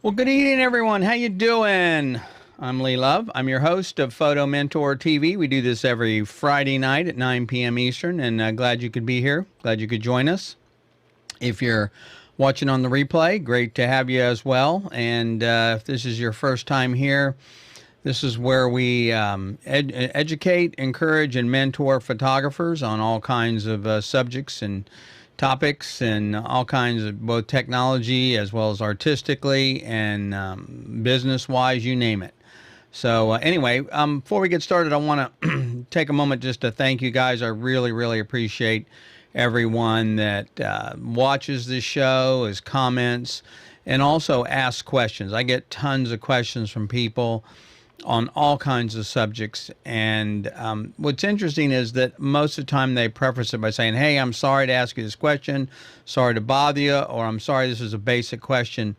Well, good evening, everyone. How you doing? I'm Lee Love. I'm your host of Photo Mentor TV. We do this every Friday night at 9 p.m. Eastern, and glad you could be here. Glad you could join us. If you're watching on the replay, great to have you as well. And if this is your first time here, this is where we educate, encourage, and mentor photographers on all kinds of subjects and topics and all kinds of both technology as well as artistically and business-wise, you name it. So anyway, before we get started, I want to take a moment just to thank you guys. I really, really appreciate everyone that watches this show, is comments, and also asks questions. I get tons of questions from people on all kinds of subjects, and what's interesting is that most of the time they preface it by saying, hey, I'm sorry to ask you this question, sorry to bother you, or I'm sorry this is a basic question.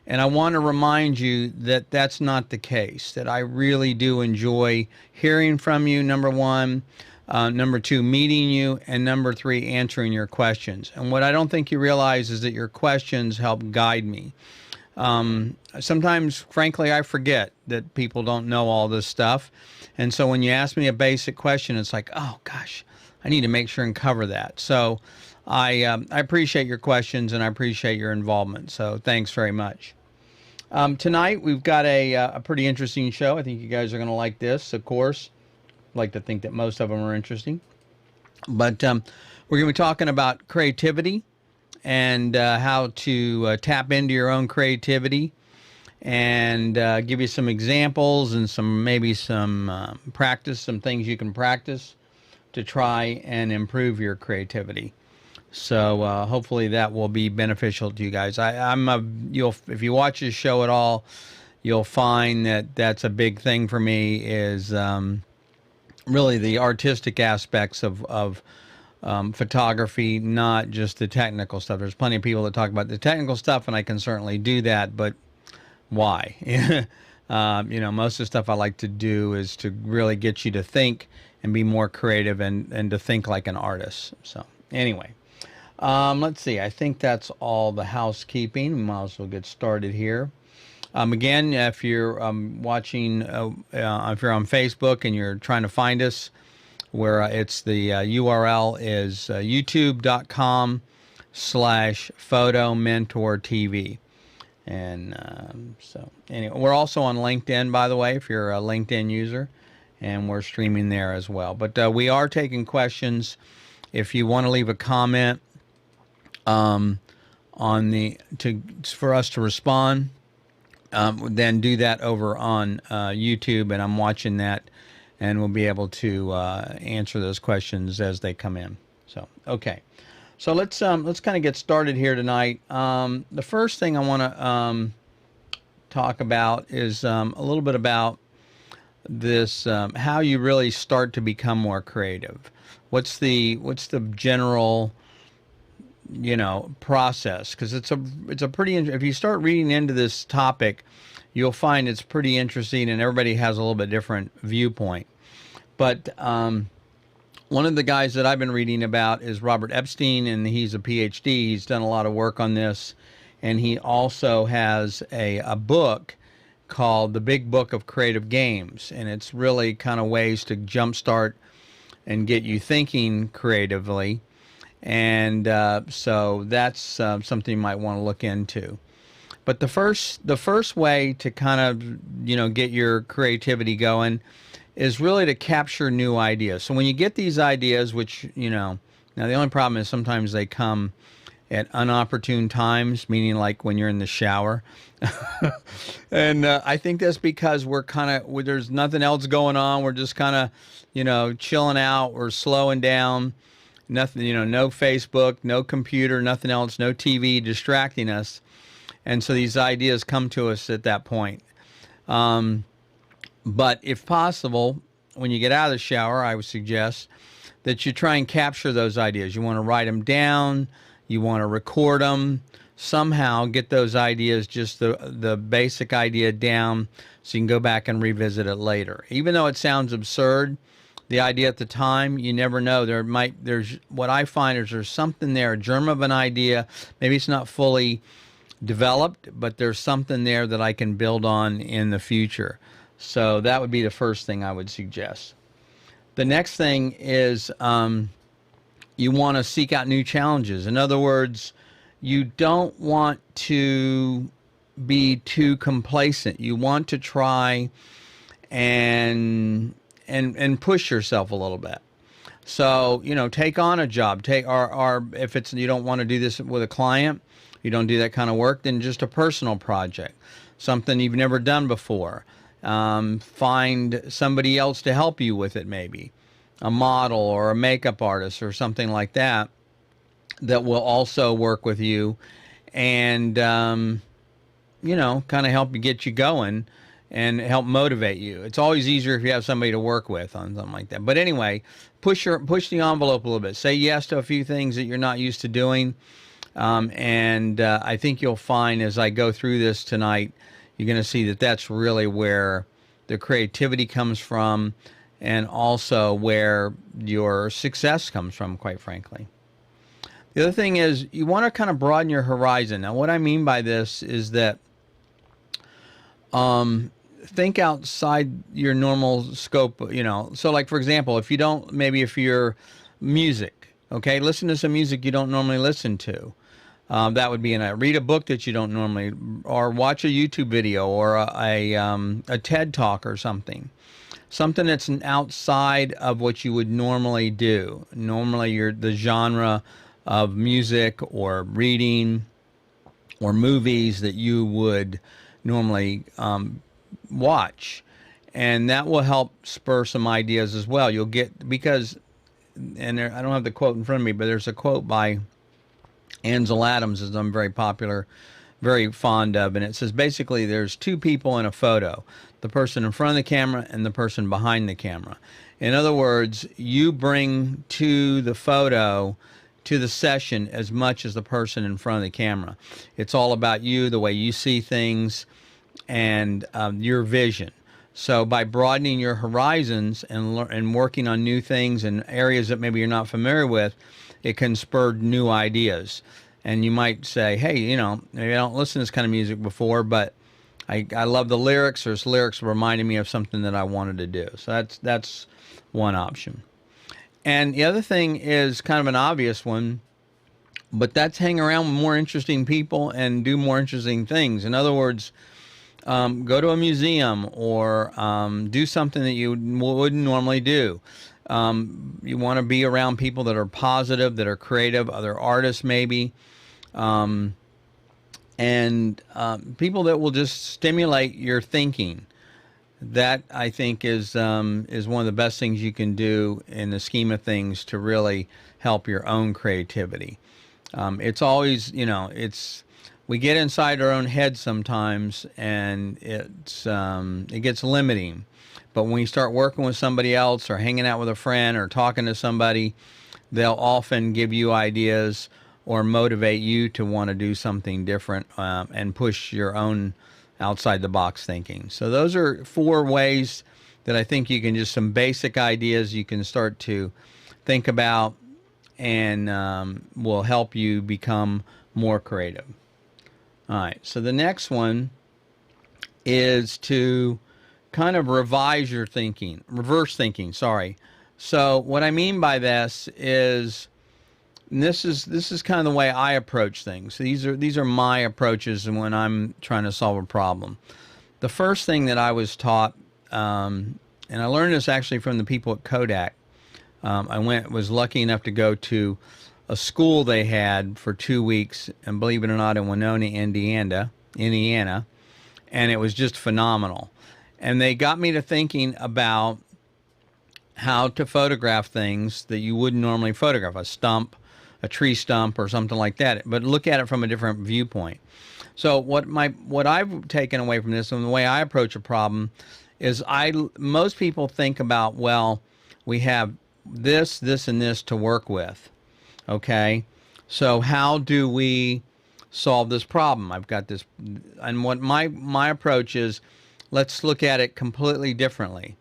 And I want to remind you that that's not the case, that I really do enjoy hearing from you, number one, number two, meeting you, and number three, answering your questions. And what I don't think you realize is that your questions help guide me. Sometimes, frankly, I forget that people don't know all this stuff. And so when you ask me a basic question, it's like, oh, gosh, I need to make sure and cover that. So I appreciate your questions and I appreciate your involvement. So thanks very much. Tonight, we've got a pretty interesting show. I think you guys are going to like this, of course. I like to think that most of them are interesting. But we're going to be talking about creativity and how to tap into your own creativity and give you some examples and maybe some practice, some things you can practice to try and improve your creativity. So hopefully that will be beneficial to you guys. If you watch this show at all, you'll find that that's a big thing for me is really the artistic aspects of photography, not just the technical stuff. There's plenty of people that talk about the technical stuff, and I can certainly do that, but why? Most of the stuff I like to do is to really get you to think and be more creative and to think like an artist. So anyway, let's see. I think that's all the housekeeping. We might as well get started here. Again, if you're watching, if you're on Facebook and you're trying to find us, where it's the URL is youtube.com/photomentortv. And so anyway, we're also on LinkedIn, by the way, if you're a LinkedIn user, and we're streaming there as well. But we are taking questions. If you want to leave a comment for us to respond, then do that over on YouTube, and I'm watching that. And we'll be able to answer those questions as they come in. So, okay. So let's kind of get started here tonight. The first thing I want to talk about is a little bit about this, how you really start to become more creative. What's the general, process? Because it's a pretty, if you start reading into this topic, you'll find it's pretty interesting, and everybody has a little bit different viewpoint. But one of the guys that I've been reading about is Robert Epstein, and he's a PhD. He's done a lot of work on this, and he also has a book called The Big Book of Creative Games, and it's really kind of ways to jumpstart and get you thinking creatively. And so that's something you might want to look into. But the first way to kind of, get your creativity going is really to capture new ideas. So when you get these ideas, which, now the only problem is sometimes they come at unopportune times, meaning like when you're in the shower. And I think that's because there's nothing else going on. We're just kind of, chilling out. We're slowing down. Nothing, no Facebook, no computer, nothing else, no TV distracting us. And so these ideas come to us at that point. But if possible, when you get out of the shower, I would suggest that you try and capture those ideas. You want to write them down. You want to record them. Somehow get those ideas, just the basic idea down so you can go back and revisit it later. Even though it sounds absurd, the idea at the time, you never know. There's what I find is there's something there, a germ of an idea. Maybe it's not fully developed, but there's something there that I can build on in the future. So that would be the first thing I would suggest. The next thing is you want to seek out new challenges. In other words, you don't want to be too complacent. You want to try and push yourself a little bit. So, take on a job. Or if it's you don't want to do this with a client, you don't do that kind of work, then just a personal project, something you've never done before. Find somebody else to help you with it, maybe a model or a makeup artist or something like that that will also work with you and, kind of help you get you going and help motivate you. It's always easier if you have somebody to work with on something like that. But anyway, push the envelope a little bit. Say yes to a few things that you're not used to doing. I think you'll find as I go through this tonight, you're going to see that that's really where the creativity comes from and also where your success comes from, quite frankly. The other thing is you want to kind of broaden your horizon. Now, what I mean by this is that think outside your normal scope, So like, for example, if you're music, okay, listen to some music you don't normally listen to. That would be read a book that you don't normally, or watch a YouTube video or a TED Talk or something. Something that's outside of what you would normally do. Normally, the genre of music or reading or movies that you would normally watch. And that will help spur some ideas as well. You'll get, and I don't have the quote in front of me, but there's a quote by Ansel Adams that I'm very fond of, and it says basically there's two people in a photo, the person in front of the camera and the person behind the camera. In other words, you bring to the photo, to the session, as much as the person in front of the camera. It's all about you, the way you see things, and your vision. So by broadening your horizons and working on new things in areas that maybe you're not familiar with, it can spur new ideas. And you might say, hey, maybe I don't listen to this kind of music before, but I love the lyrics, or this lyrics reminded me of something that I wanted to do. So that's one option. And the other thing is kind of an obvious one, but that's hang around with more interesting people and do more interesting things. In other words, go to a museum or do something that you wouldn't normally do. You want to be around people that are positive, that are creative, other artists maybe, and people that will just stimulate your thinking. That, I think, is one of the best things you can do in the scheme of things to really help your own creativity. It's always, we get inside our own head sometimes, and it gets limiting. But when you start working with somebody else or hanging out with a friend or talking to somebody, they'll often give you ideas or motivate you to want to do something different and push your own outside the box thinking. So those are 4 ways that I think you can, just some basic ideas you can start to think about and will help you become more creative. All right, so the next one is to kind of reverse thinking, sorry. So what I mean by this is, this is kind of the way I approach things. These are my approaches when I'm trying to solve a problem. The first thing that I was taught, and I learned this actually from the people at Kodak. I was lucky enough to go to a school they had for 2 weeks, and believe it or not, in Winona, Indiana, and it was just phenomenal. And they got me to thinking about how to photograph things that you wouldn't normally photograph, a tree stump or something like that, but look at it from a different viewpoint. So what I've taken away from this and the way I approach a problem is most people think about, well, we have this, and this to work with. Okay, so how do we solve this problem? I've got this, and what my approach is, let's look at it completely differently.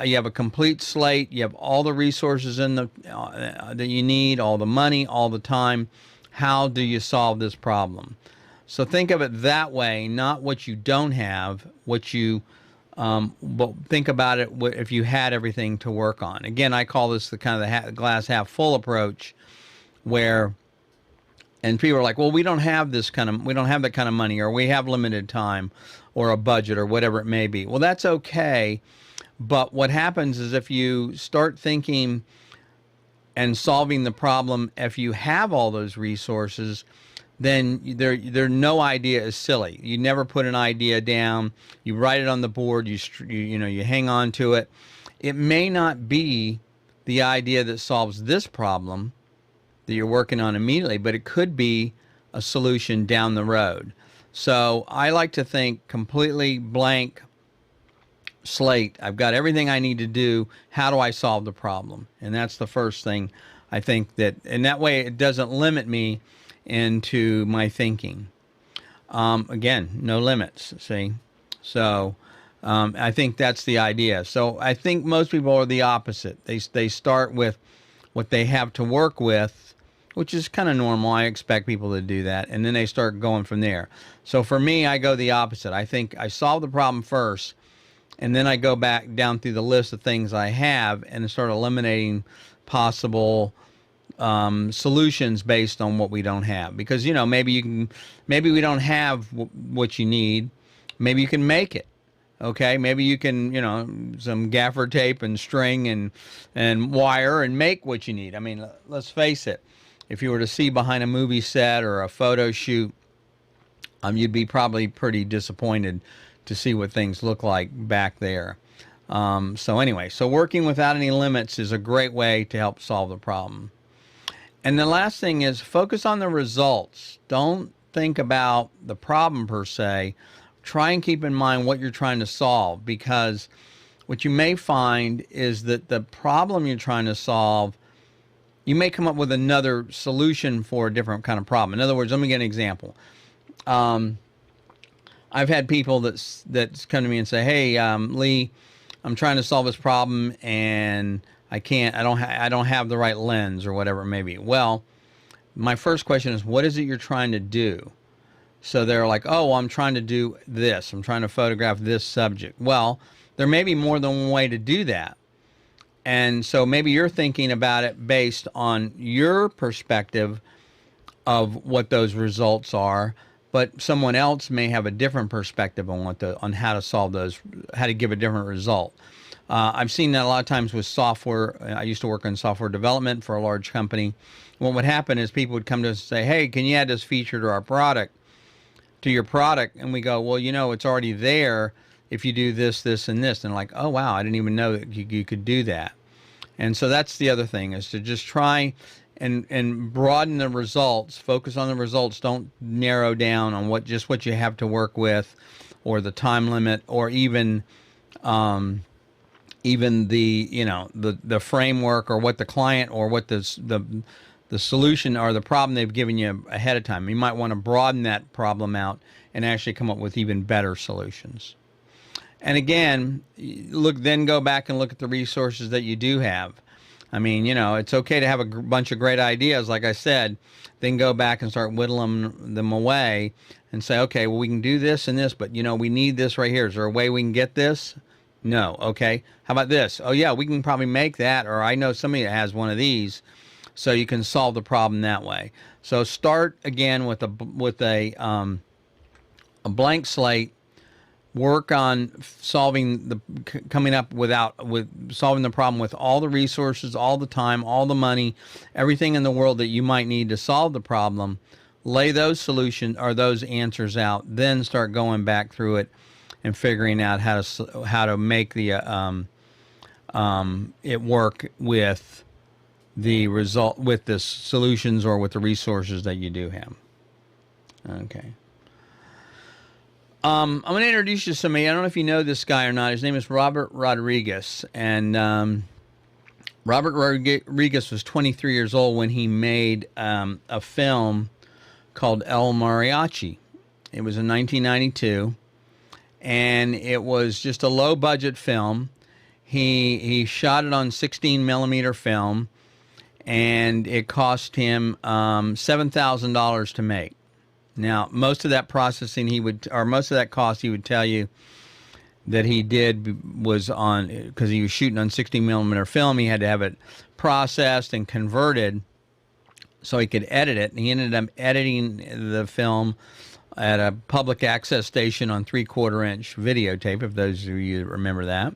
You have a complete slate. You have all the resources that you need, all the money, all the time. How do you solve this problem? So think of it that way, not what you don't have, what you, but think about it if you had everything to work on. Again, I call this the kind of the glass half full approach, where, and people are like, well, we don't have that kind of money, or we have limited time, or a budget, or whatever it may be. Well, that's okay. But what happens is if you start thinking and solving the problem, if you have all those resources, then no idea is silly. You never put an idea down. You write it on the board. You hang on to it. It may not be the idea that solves this problem that you're working on immediately, but it could be a solution down the road. So I like to think completely blank slate. I've got everything I need to do. How do I solve the problem? And that's the first thing I think that, and that way it doesn't limit me into my thinking. Again, no limits, see? So I think that's the idea. So I think most people are the opposite. They start with what they have to work with, which is kind of normal. I expect people to do that. And then they start going from there. So for me, I go the opposite. I think I solve the problem first, and then I go back down through the list of things I have and start eliminating possible solutions based on what we don't have. Because, maybe we don't have what you need. Maybe you can make it. Okay, maybe you can, some gaffer tape and string and wire and make what you need. I mean, let's face it. If you were to see behind a movie set or a photo shoot, you'd be probably pretty disappointed to see what things look like back there. So anyway, so working without any limits is a great way to help solve the problem. And the last thing is focus on the results. Don't think about the problem per se. Try and keep in mind what you're trying to solve, because what you may find is that the problem you're trying to solve, you may come up with another solution for a different kind of problem. In other words, let me get an example. I've had people that's come to me and say, "Hey, Lee, I'm trying to solve this problem and I don't have the right lens," or whatever it may be. Well, my first question is, what is it you're trying to do? So they're like, "Oh, well, I'm trying to do this. I'm trying to photograph this subject." Well, there may be more than one way to do that. And so maybe you're thinking about it based on your perspective of what those results are, but someone else may have a different perspective on how to solve those, how to give a different result. I've seen that a lot of times with software. I used to work in software development for a large company. What would happen is people would come to us and say, "Hey, can you add this feature to your product?" And we go, "Well, it's already there if you do this, this, and this." And like, "Oh, wow, I didn't even know that you could do that." And so that's the other thing, is to just try and broaden the results, focus on the results. Don't narrow down on what you have to work with, or the time limit, or even the framework, or what the client, or what the solution or the problem they've given you ahead of time. You might want to broaden that problem out and actually come up with even better solutions. And again, then go back and look at the resources that you do have. I mean, it's okay to have a bunch of great ideas, like I said, then go back and start whittling them away and say, okay, well, we can do this and this, but, we need this right here. Is there a way we can get this? No. Okay. How about this? Oh, yeah, we can probably make that, or I know somebody that has one of these, so you can solve the problem that way. So start again with a blank slate. Work on solving the problem with all the resources, all the time, all the money, everything in the world that you might need to solve the problem. Lay those solutions or those answers out, then start going back through it and figuring out how to make the it work with the result, with the solutions or with the resources that you do have. Okay. I'm going to introduce you to somebody. I don't know if you know this guy or not. His name is Robert Rodriguez. And Robert Rodriguez was 23 years old when he made a film called El Mariachi. It was in 1992. And it was just a low-budget film. He shot it on 16-millimeter film. And it cost him $7,000 to make. Now, most of that processing most of that cost he would tell you that he did was on, because he was shooting on 60 millimeter film. He had to have it processed and converted so he could edit it. And he ended up editing the film at a public access station on 3/4 inch videotape, if those of you remember that.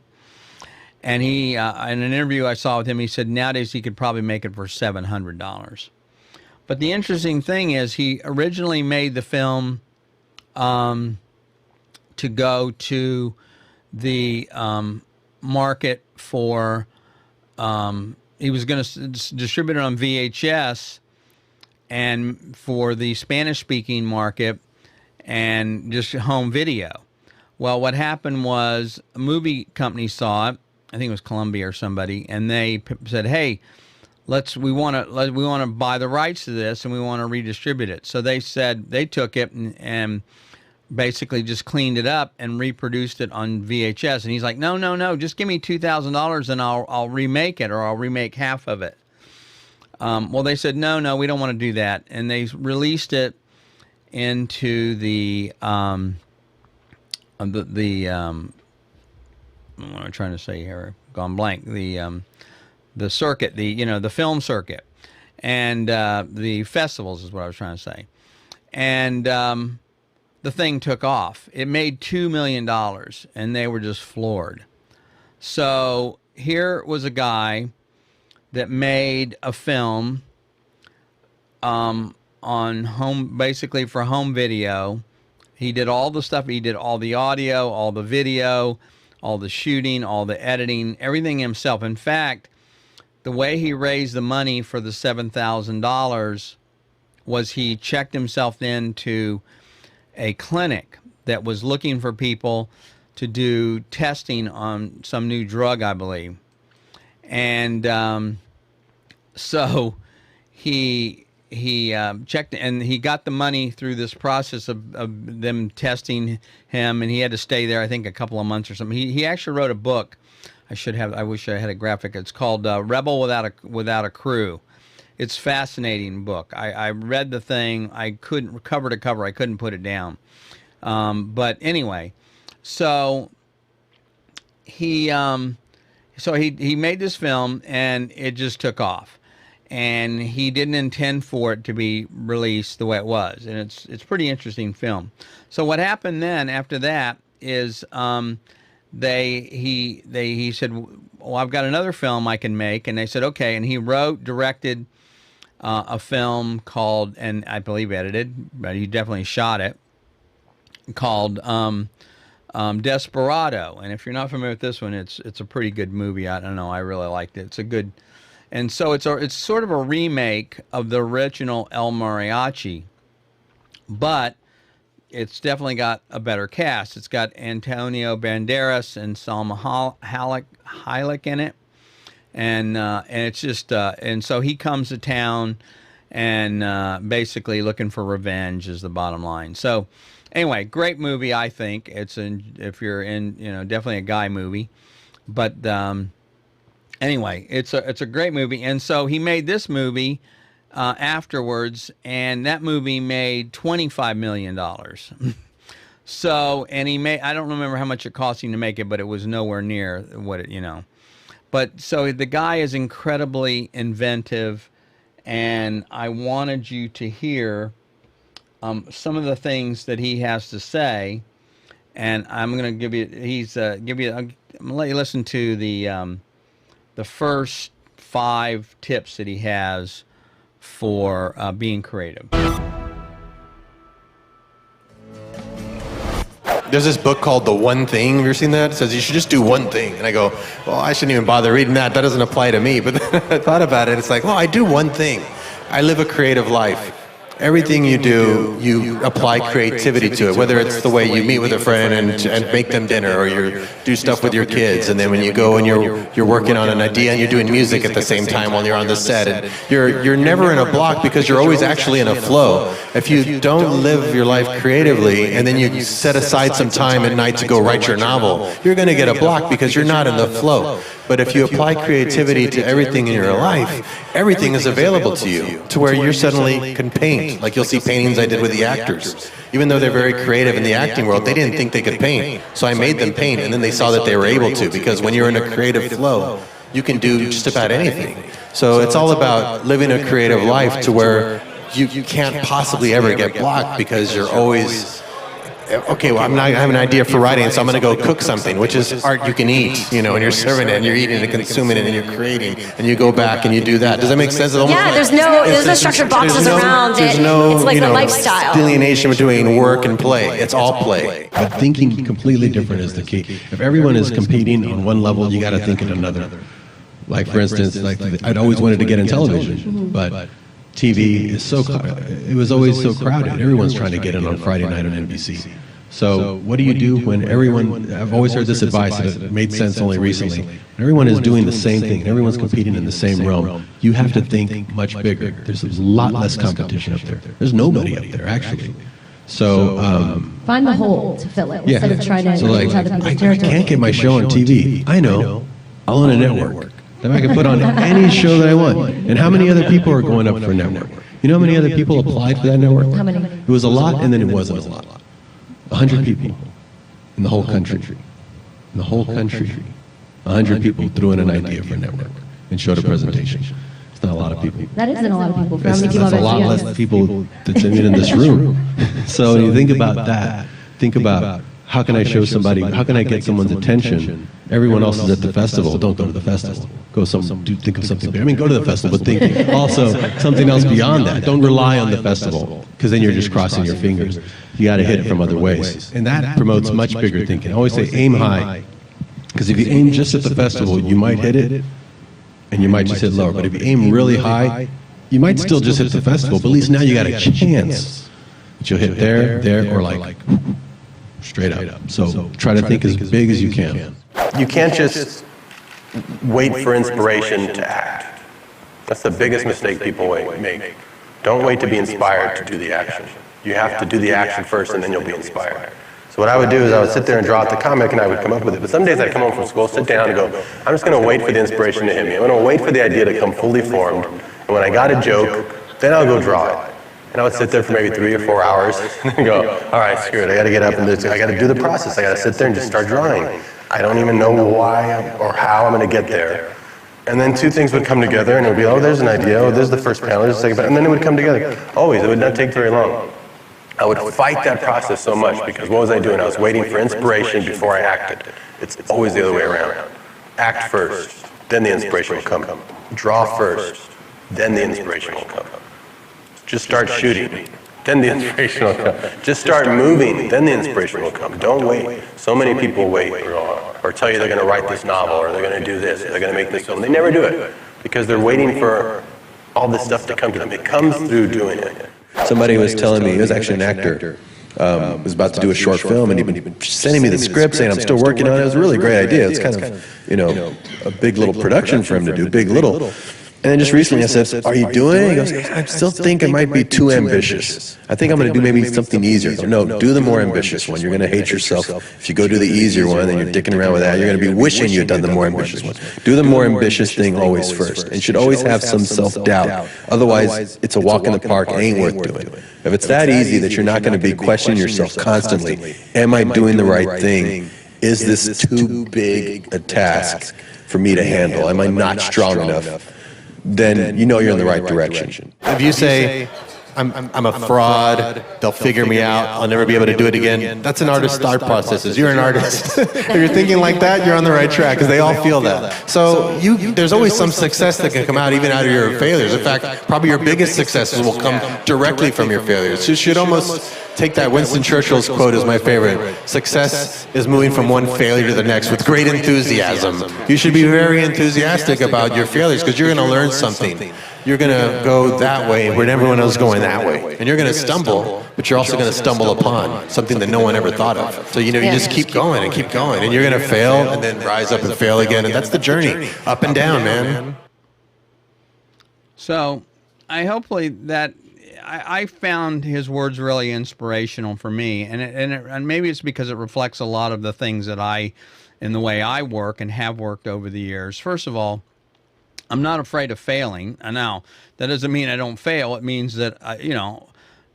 And he, in an interview I saw with him, he said nowadays he could probably make it for $700. But the interesting thing is, he originally made the film to go to the market for, he was going to distribute it on VHS and for the Spanish-speaking market and just home video. Well, what happened was a movie company saw it, I think it was Columbia or somebody, and they said, "Hey, we want to buy the rights to this and we want to redistribute it." So they said they took it and basically just cleaned it up and reproduced it on VHS. And he's like, "No, just give me $2,000 and I'll remake it, or I'll remake half of it." Well, they said, no, we don't want to do that. And they released it into what am I trying to say here? Gone blank. The circuit, the film circuit, and the festivals is what I was trying to say. And the thing took off. It made $2 million, and they were just floored. So here was a guy that made a film on basically for home video. He did all the stuff. He did all the audio, all the video, all the shooting, all the editing, everything himself. In fact, the way he raised the money for the $7,000 was he checked himself into a clinic that was looking for people to do testing on some new drug, I believe. And so he checked, and he got the money through this process of them testing him, and he had to stay there, I think, a couple of months or something. He actually wrote a book. I wish I had a graphic. It's called Rebel Without a Crew. It's a fascinating book. I read the thing. I couldn't, cover to cover, I couldn't put it down. But anyway, so he made this film, and it just took off. And he didn't intend for it to be released the way it was. And it's a pretty interesting film. So what happened then after that is he said, "Well, I've got another film I can make." And they said, "Okay." And he directed a film called, and I believe edited, but he definitely shot it, called Desperado. And if you're not familiar with this one, it's a pretty good movie. I don't know, I really liked it. It's a good, and so it's sort of a remake of the original El Mariachi, but it's definitely got a better cast. It's got Antonio Banderas and Salma Hayek in it, and it's just and so he comes to town and basically looking for revenge is the bottom line. So anyway, great movie, I think. If you're in, definitely a guy movie, but anyway, it's a great movie. And so he made this movie afterwards, and that movie made $25 million. So, and I don't remember how much it cost him to make it, but it was nowhere near what it. But so the guy is incredibly inventive, and I wanted you to hear some of the things that he has to say, and I'm going to give you. I'm going to let you listen to the first 5 tips that he has for being creative. There's this book called The One Thing. Have you ever seen that? It says you should just do one thing. And I go, well, I shouldn't even bother reading that. That doesn't apply to me. But then I thought about it. It's like, well, I do one thing. I live a creative life. Everything you do, you apply creativity to it, whether it's the way you meet with a friend and make them dinner, or you do stuff with your kids, and then when you go and you're working on an idea and you're doing music at the same time while you're on the set, and you're never in a block because you're always actually in a flow. If you don't live your life creatively and then you set aside some time at night to go write your novel, you're going to get a block because you're not in the flow. But if you apply creativity to everything in your life, everything is available to you, to where you suddenly can paint. Like you'll see paintings I did with the actors. Even though they're very creative in the acting world, they didn't think they could paint. So I made them paint, and then they saw that they were able to, because when you're in a creative flow, you can do just about anything. So it's all about living a creative life to where you can't possibly ever get blocked, because you're always, okay, well, I have an idea for writing, so I'm going to go cook something, which is art you can eat, and you're serving it, and you're eating and consuming it, and you're creating, and you go back and you do that. Does that make sense? Yeah, there's no structured boxes around it. It's like a lifestyle. Delineation between work and play. It's all play. But thinking completely different is the key. If everyone is competing on one level, you got to think at another. Like, for instance, I'd always wanted to get in television, but TV is it was always so crowded. Everyone's trying to get in on Friday night on NBC. So what do you do when I've always heard this advice, and it made sense only recently. When everyone is doing the same thing, and everyone's competing in the same realm, you have to think much bigger. There's a lot less competition up there. There's nobody up there, actually. So find the hole to fill it instead of trying to reach other people's territory. I can't get my show on TV. I know. I'll own a network. Then I can put on any show that I want. And how many other people are going up for a network? You know how many other people applied for that network? How many? It was a lot, and then it wasn't a lot. 100 people in the whole country. In the whole country, 100 people threw in an idea for a network and showed a presentation. It's not a lot of people. That isn't a lot of people. That's a lot less people that's even in this room. So when you think about that, think about, how can I show somebody, how can I get someone's attention? Everyone else is at the festival. Don't go to the festival. Think of something big. I mean, go to the festival, but think also something else beyond that. Don't rely on the festival, because then you're just crossing your fingers. You got to hit it from other ways. And that promotes much bigger thinking. I always say aim high, because if you aim just at the festival, you might hit it, and you might just hit lower. But if you aim really high, you might still just hit the festival, but at least now you got a chance that you'll hit there, or like straight up. So try to think as big as you can. You can't just wait for inspiration to act. That's the biggest mistake people make. Don't wait to be inspired to do the action. You have to do the action first, and then you'll be inspired. So what I would do is I would sit there and draw out the comic, and I would come up with it. But some days I'd come home from school, sit down and go, I'm just going to wait for the inspiration to hit me. I'm going to wait for the idea to come fully formed. And when I got a joke, then I'll go draw it. And I would sit there for maybe 3 or 4 hours and then go, all right, screw it. I got to get up and I got to do the process. I got to sit there and just start drawing. I don't even know why or how I'm going to get there. And then two things would come together, and it would be, oh, there's an idea. Oh, there's the first panel. There's the second panel. And then it would come together. Always. It would not take very long. I would fight that process so much, because what was I doing? I was waiting for inspiration before I acted. It's always the other way around. Act first, then the inspiration will come. Draw first, then the inspiration will come. Just start shooting, then the inspiration will come. Just start moving, then the inspiration will come. Don't wait. So many people wait or tell you they're going to write this novel, or they're going to do this, or they're going to make this film. They never do it, because they're waiting for all this stuff to come to them. It comes through doing it. Somebody was telling me, he was actually an actor, was about to do a short film, and he'd been sending me the script saying, I'm still working on it. It was a really great idea. It's kind of, a big little production for him to do, big little. And then just recently I said, are you doing it? He goes, I still think it might be too ambitious. I think I'm going to do maybe something easier. I go, no, do the more ambitious one. You're going to hate yourself. If you go do the easier one, then you're dicking around with that. You're going to be wishing you'd done the more ambitious one. Do the more ambitious thing always first. And you should always have some self-doubt. Otherwise, it's a walk in the park. It ain't worth doing. If it's that easy that you're not going to be questioning yourself constantly, am I doing the right thing? Is this too big a task for me to handle? Am I not strong enough? Then you know you're in the right direction. If you say, I'm a fraud, they'll figure me out, I'll never be able to do it again, that's an artist's thought process. You're an artist. If you're thinking like that, you're on the right track, because they all feel that. So there's always some success that can come out even out of your failures. In fact, probably your biggest successes will come directly from your failures. So you should almost take that. Winston Churchill's quote is my favorite. Success is moving from one failure to the next with great enthusiasm. You should be very enthusiastic about your failures, because you're going to learn something. You're going to go that way when everyone else is going that way. And you're going to stumble, but you're also going to stumble upon something that no one ever thought of. So, you just keep going and keep going. And you're going to fail and then rise up and fail again. And that's the journey. Up and down, man. So, hopefully that I found his words really inspirational for me, and maybe it's because it reflects a lot of the things that in the way I work and have worked over the years. First of all, I'm not afraid of failing. And now, that doesn't mean I don't fail. It means that,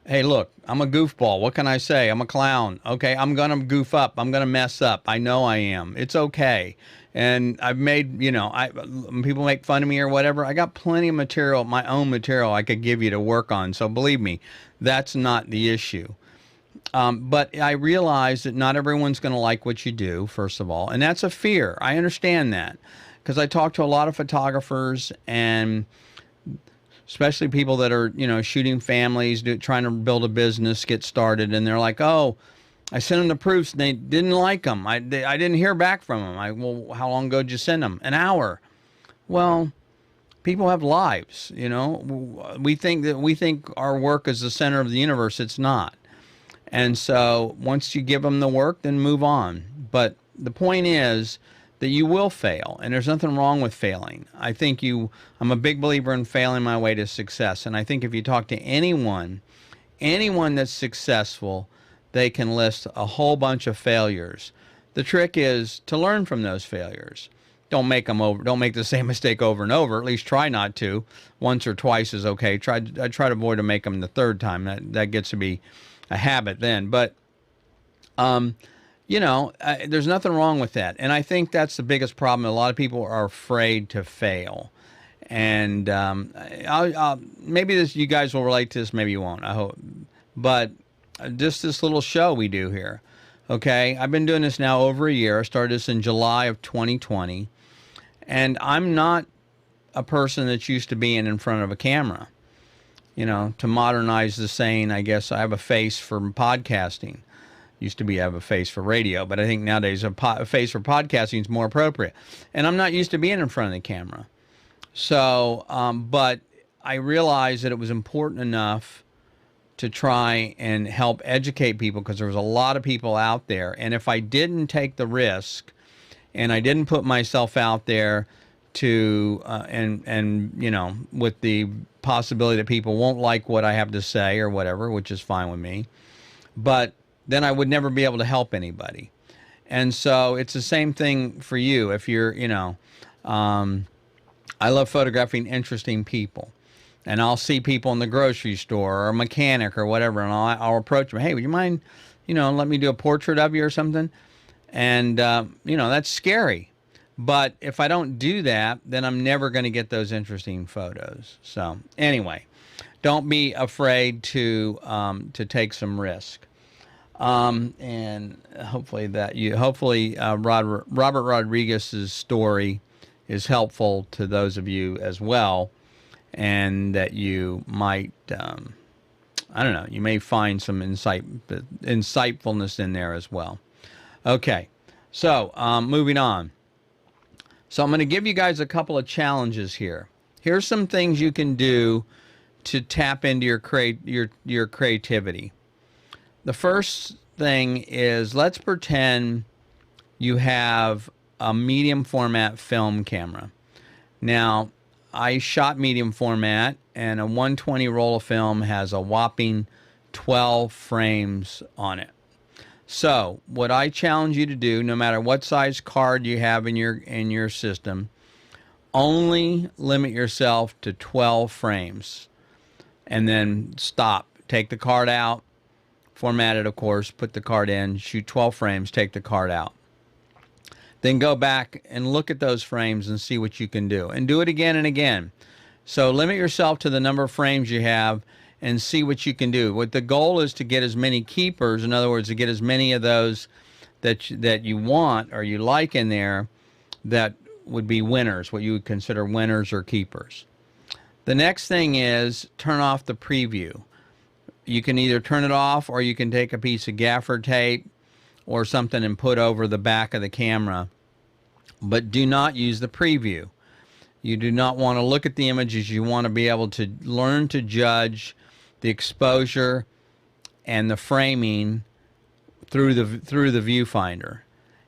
hey, look, I'm a goofball. What can I say? I'm a clown. Okay, I'm going to goof up. I'm going to mess up. I know I am. It's okay. And I've made, people make fun of me or whatever. I got plenty of material, my own material I could give you to work on. So believe me, that's not the issue. But I realize that not everyone's going to like what you do, first of all. And that's a fear. I understand that. Because I talk to a lot of photographers, and especially people that are, shooting families, trying to build a business, get started, and they're like, oh, I sent them the proofs, and they didn't like them. I didn't hear back from them. Well, how long ago did you send them? An hour. Well, people have lives, We think our work is the center of the universe. It's not. And so once you give them the work, then move on. But the point is that you will fail, and there's nothing wrong with failing. I'm a big believer in failing my way to success, and I think if you talk to anyone that's successful, they can list a whole bunch of failures. The trick is to learn from those failures. Don't make the same mistake over and over. At least try not to. Once or twice is okay. I try to avoid to make them the third time. That gets to be a habit then. But there's nothing wrong with that. And I think that's the biggest problem. A lot of people are afraid to fail. And maybe you guys will relate to this, maybe you won't, I hope. But just this little show we do here, okay? I've been doing this now over a year. I started this in July of 2020. And I'm not a person that's used to being in front of a camera. To modernize the saying, I guess I have a face for podcasting. Used to be I have a face for radio, but I think nowadays a face for podcasting is more appropriate. And I'm not used to being in front of the camera. So, but I realized that it was important enough to try and help educate people, because there was a lot of people out there. And if I didn't take the risk and I didn't put myself out there to, with the possibility that people won't like what I have to say or whatever, which is fine with me, but then I would never be able to help anybody. And so it's the same thing for you. If you're, I love photographing interesting people. And I'll see people in the grocery store or a mechanic or whatever, and I'll approach them. Hey, would you mind, let me do a portrait of you or something? And, that's scary. But if I don't do that, then I'm never going to get those interesting photos. So anyway, don't be afraid to take some risk. And hopefully Robert Rodriguez's story is helpful to those of you as well, and that you might, you may find some insightfulness in there as well. Okay, so moving on. So I'm going to give you guys a couple of challenges here. Here's some things you can do to tap into your creativity. The first thing is, let's pretend you have a medium format film camera. Now, I shot medium format, and a 120 roll of film has a whopping 12 frames on it. So, what I challenge you to do, no matter what size card you have in your system, only limit yourself to 12 frames, and then stop. Take the card out, format it, of course, put the card in, shoot 12 frames, take the card out. Then go back and look at those frames and see what you can do. And do it again and again. So limit yourself to the number of frames you have and see what you can do. What the goal is to get as many keepers, in other words, to get as many of those that you want or you like in there that would be winners, what you would consider winners or keepers. The next thing is turn off the preview. You can either turn it off, or you can take a piece of gaffer tape or something and put over the back of the camera. But do not use the preview. You do not want to look at the images. You want to be able to learn to judge the exposure and the framing through the viewfinder.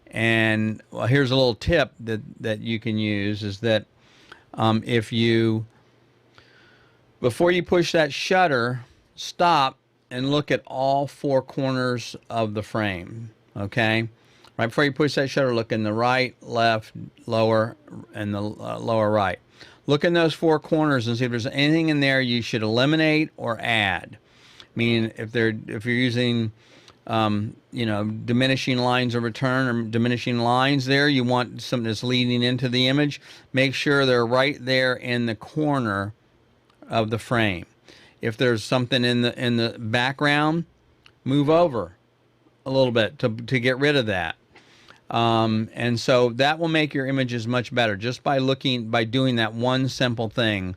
And well, here's a little tip that you can use, is that before you push that shutter, stop and look at all four corners of the frame, okay? Right before you push that shutter, look in the right, left, lower, and the lower right. Look in those four corners and see if there's anything in there you should eliminate or add. Meaning, if you're using, diminishing lines of return or diminishing lines there, you want something that's leading into the image. Make sure they're right there in the corner of the frame. If there's something in the background, move over a little bit to get rid of that. And so that will make your images much better just by doing that one simple thing,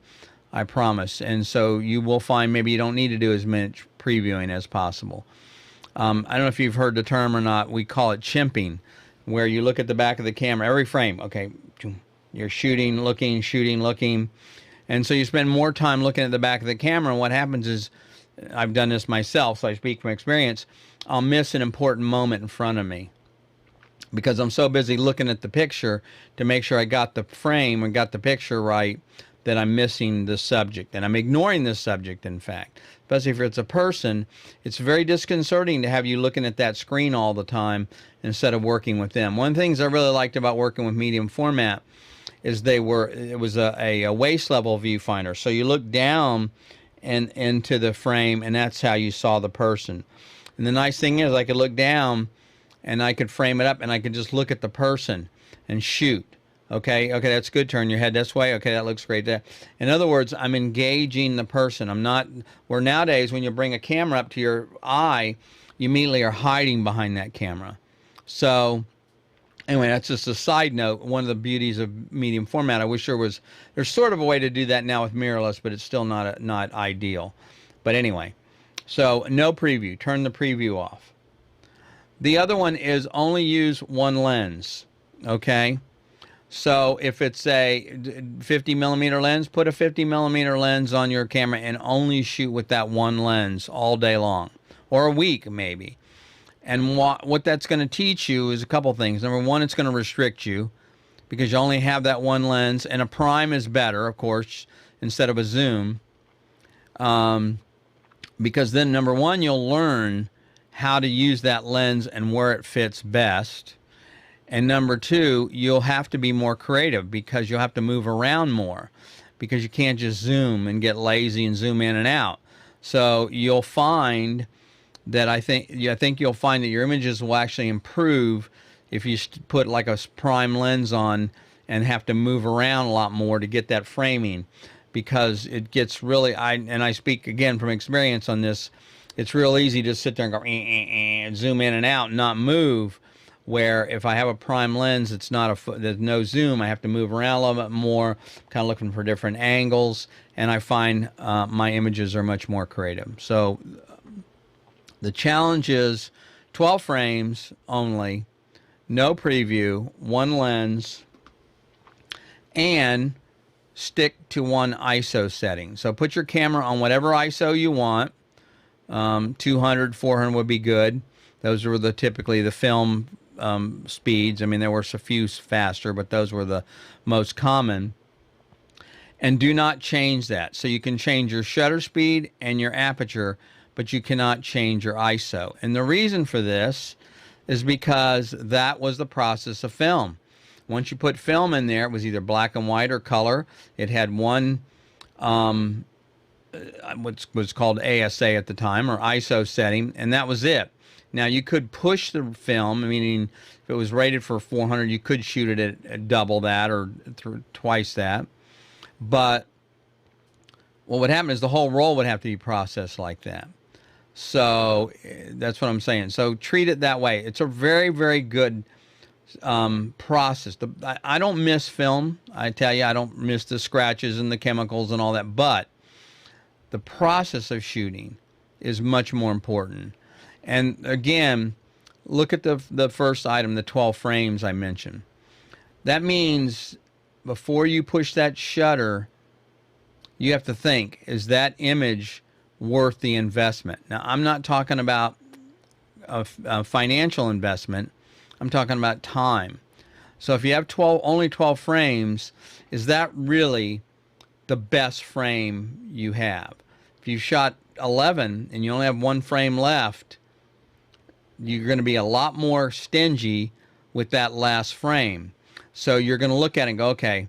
I promise. And so you will find maybe you don't need to do as much previewing as possible. I don't know if you've heard the term or not. We call it chimping, where you look at the back of the camera every frame. Okay, you're shooting, looking. And so you spend more time looking at the back of the camera, and what happens is, I've done this myself, so I speak from experience, I'll miss an important moment in front of me because I'm so busy looking at the picture to make sure I got the frame and got the picture right that I'm missing the subject. And I'm ignoring the subject, in fact. Especially if it's a person, it's very disconcerting to have you looking at that screen all the time instead of working with them. One of the things I really liked about working with medium format is it was a waist level viewfinder. So you look down and into the frame, and that's how you saw the person. And the nice thing is I could look down and I could frame it up and I could just look at the person and shoot. Okay, that's good. Turn your head this way. Okay, that looks great there. In other words, I'm engaging the person. Where nowadays when you bring a camera up to your eye, you immediately are hiding behind that camera. So anyway, that's just a side note. One of the beauties of medium format, I wish there's sort of a way to do that now with mirrorless, but it's still not ideal. But anyway, so no preview. Turn the preview off. The other one is only use one lens, okay? So if it's a 50 millimeter lens, put a 50 millimeter lens on your camera and only shoot with that one lens all day long, or a week maybe. And what that's going to teach you is a couple things. Number one, it's going to restrict you because you only have that one lens, and a prime is better, of course, instead of a zoom. Because then, number one, you'll learn how to use that lens and where it fits best. And number two, you'll have to be more creative because you'll have to move around more because you can't just zoom and get lazy and zoom in and out. So you'll find that I think you'll find that your images will actually improve if you put like a prime lens on and have to move around a lot more to get that framing, because it gets really, I speak again from experience on this, it's real easy to sit there and go and zoom in and out and not move, where if I have a prime lens, there's no zoom, I have to move around a little bit more, kind of looking for different angles, and I find my images are much more creative. So the challenge is 12 frames only, no preview, one lens, and stick to one ISO setting. So put your camera on whatever ISO you want. 200, 400 would be good. Those were typically the film speeds. I mean, there were a few faster, but those were the most common. And do not change that. So you can change your shutter speed and your aperture, but you cannot change your ISO. And the reason for this is because that was the process of film. Once you put film in there, it was either black and white or color. It had one what was called ASA at the time, or ISO setting, and that was it. Now you could push the film, meaning if it was rated for 400, you could shoot it at double that or twice that. But what would happen is the whole roll would have to be processed like that. So that's what I'm saying. So treat it that way. It's a very, very good process. I don't miss film. I tell you, I don't miss the scratches and the chemicals and all that. But the process of shooting is much more important. And again, look at the first item, the 12 frames I mentioned. That means before you push that shutter, you have to think, is that image worth the investment? Now, I'm not talking about a financial investment. I'm talking about time. So if you have only 12 frames, is that really the best frame you have? If you shot 11 and you only have one frame left, you're going to be a lot more stingy with that last frame. So you're going to look at it and go, okay,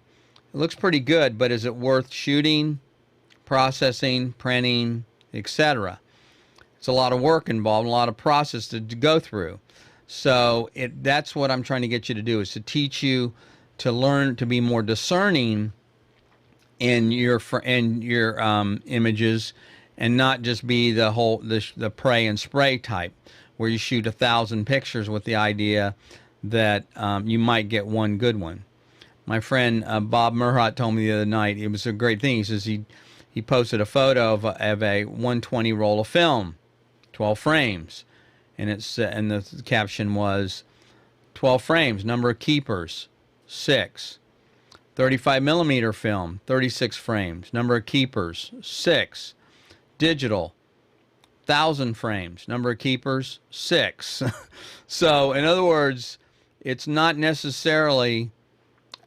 it looks pretty good, but is it worth shooting, processing, printing, etc.? It's a lot of work involved, a lot of process to go through. So that's what I'm trying to get you to do, is to teach you to learn to be more discerning in your images, and not just be the pray and spray type, where you shoot 1,000 pictures with the idea that you might get one good one. My friend Bob Murhott told me the other night, it was a great thing. He says he posted a photo of a 120 roll of film, 12 frames, and and the caption was 12 frames, number of keepers 6. 35 millimeter film, 36 frames, number of keepers 6. Digital, 1,000 frames, number of keepers 6. So in other words, it's not necessarily